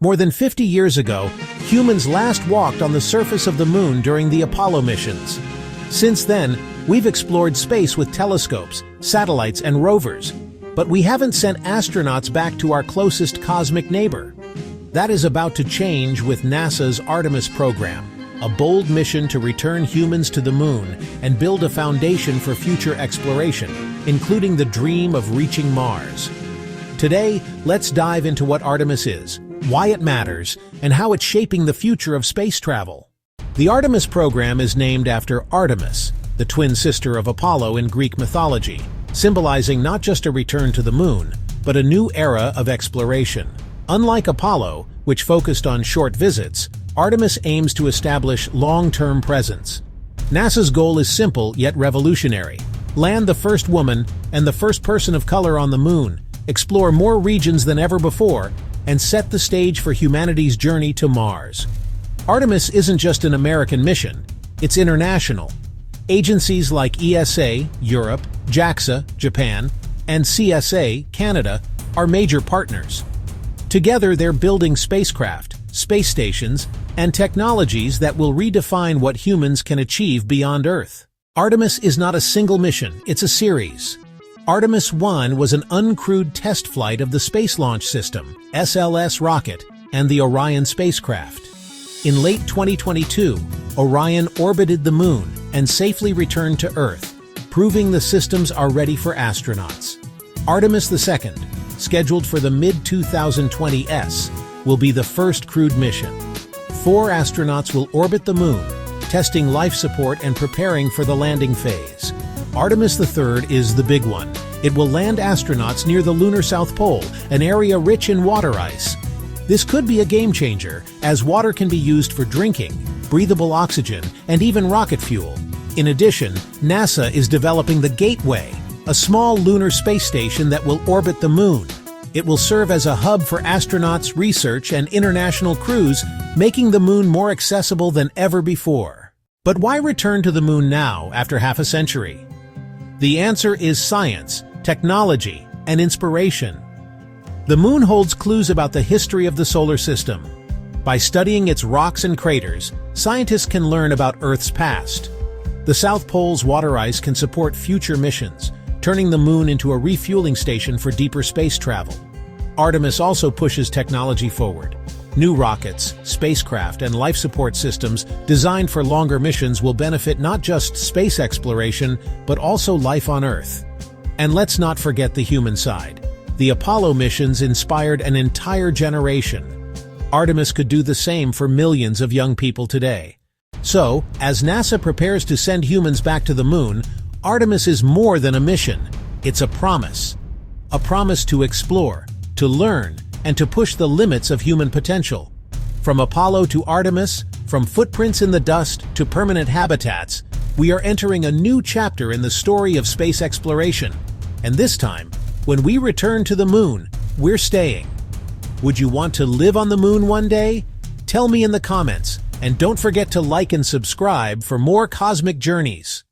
More than 50 years ago, humans last walked on the surface of the moon during the Apollo missions. Since then, we've explored space with telescopes, satellites, and rovers, but we haven't sent astronauts back to our closest cosmic neighbor. That is about to change with NASA's Artemis Program, a bold mission to return humans to the moon and build a foundation for future exploration, including the dream of reaching Mars. Today, let's dive into what Artemis is, why it matters, and how it's shaping the future of space travel. The Artemis program is named after Artemis, the twin sister of Apollo in Greek mythology, symbolizing not just a return to the moon, but a new era of exploration. Unlike Apollo, which focused on short visits, Artemis aims to establish long-term presence. NASA's goal is simple yet revolutionary: land the first woman and the first person of color on the moon, explore more regions than ever before, and set the stage for humanity's journey to Mars. Artemis isn't just an American mission, it's international. Agencies like ESA, Europe, JAXA, Japan, and CSA, Canada, are major partners. Together, they're building spacecraft, space stations, and technologies that will redefine what humans can achieve beyond Earth. Artemis is not a single mission, it's a series. Artemis 1 was an uncrewed test flight of the Space Launch System, SLS rocket, and the Orion spacecraft. In late 2022, Orion orbited the moon and safely returned to Earth, proving the systems are ready for astronauts. Artemis II, scheduled for the mid-2020s, will be the first crewed mission. 4 astronauts will orbit the moon, testing life support and preparing for the landing phase. Artemis III is the big one. It will land astronauts near the lunar South Pole, an area rich in water ice. This could be a game-changer, as water can be used for drinking, breathable oxygen, and even rocket fuel. In addition, NASA is developing the Gateway, a small lunar space station that will orbit the moon. It will serve as a hub for astronauts, research, and international crews, making the moon more accessible than ever before. But why return to the moon now, after half a century? The answer is science, technology, and inspiration. The moon holds clues about the history of the solar system. By studying its rocks and craters, scientists can learn about Earth's past. The South Pole's water ice can support future missions, turning the moon into a refueling station for deeper space travel. Artemis also pushes technology forward. New rockets, spacecraft, and life support systems designed for longer missions will benefit not just space exploration, but also life on Earth. And let's not forget the human side. The Apollo missions inspired an entire generation. Artemis could do the same for millions of young people today. So, as NASA prepares to send humans back to the moon, Artemis is more than a mission. It's a promise. A promise to explore, to learn, and to push the limits of human potential. From Apollo to Artemis, from footprints in the dust to permanent habitats, we are entering a new chapter in the story of space exploration. And this time, when we return to the moon, we're staying. Would you want to live on the moon one day? Tell me in the comments, and don't forget to like and subscribe for more cosmic journeys.